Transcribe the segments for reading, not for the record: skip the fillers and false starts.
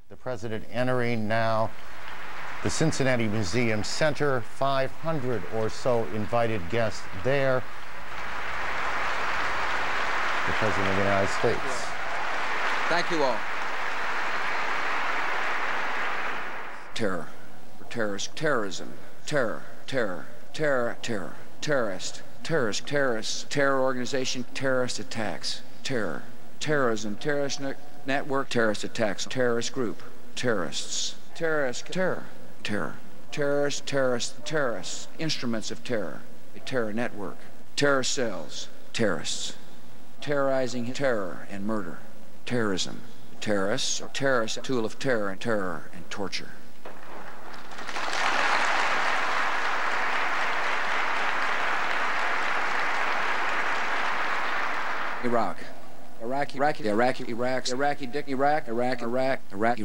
The president entering now the Cincinnati Museum Center. 500 or so invited guests there. The President of the United States. Thank you all. Terror, terrorist, terrorism, terror, terror, terror, terror, terrorist, terrorist, terrorist, terror organization, terrorist attacks, terror, terrorism, terrorist network, terrorist attacks, terrorist group, terrorists, terrorist, terror, terror, terrorist, terrorist, terrorists, instruments of terror, a terror network, terror cells, terrorists, terrorizing terror and murder, terrorism, terrorists, or terrorists, a tool of terror and torture. Iraq, Iraq, Iraq, Iraq, Iraq, Iraqi, Dick, Iraq, Iraq, Iraq, Iraq,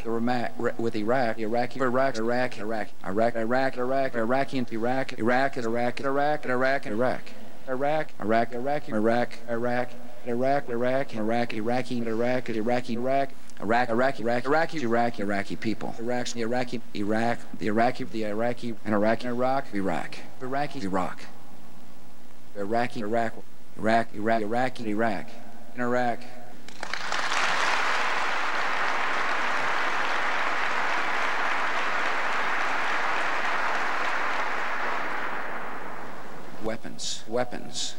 Iraq, with Iraq, Iraqi, Iraq, Iraq, Iraq, Iraq, Iraq, Iraq, Iraqi, Iraq, Iraq, Iraq, Iraq, Iraq, Iraq, Iraq, Iraq, Iraq, Iraq, Iraq, Iraq, Iraq, Iraq, Iraqi, Iraq, Iraqi, Iraq, Iraq, Iraq, Iraq, Iraqi, Iraq, Iraqi people, Iraq's the Iraqi, Iraq, the Iraqi, and Iraq, Iraq, Iraq, Iraqi, Iraq, Iraqi, Iraq, Iraq, Iraq, Iraqi, Iraq, in Iraq. Weapons, weapons,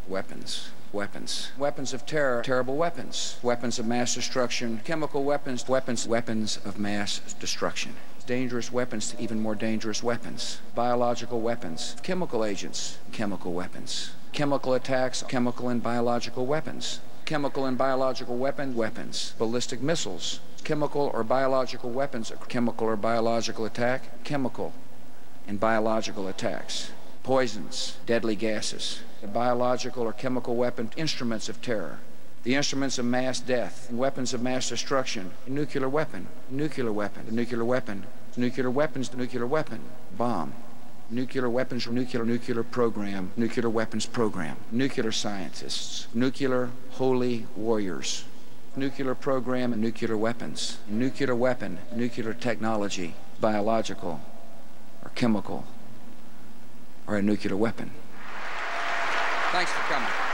weapons, weapons, weapons of terror, terrible weapons, weapons of mass destruction, chemical weapons, weapons of mass destruction. Dangerous weapons to even more dangerous weapons, biological weapons, chemical agents, chemical weapons, chemical attacks, chemical and biological weapons, chemical and biological weapons, ballistic missiles, chemical or biological weapons, chemical or biological attack, chemical and biological attacks, poisons, deadly gases, the biological or chemical weapon, instruments of terror, the instruments of mass death, weapons of mass destruction, nuclear weapon, nuclear weapon, nuclear weapon, nuclear weapons, nuclear weapon, bomb, nuclear weapons, nuclear program, nuclear weapons program, nuclear scientists, nuclear holy warriors, nuclear program and nuclear weapons, nuclear weapon, nuclear technology, biological or chemical or a nuclear weapon. Thanks for coming.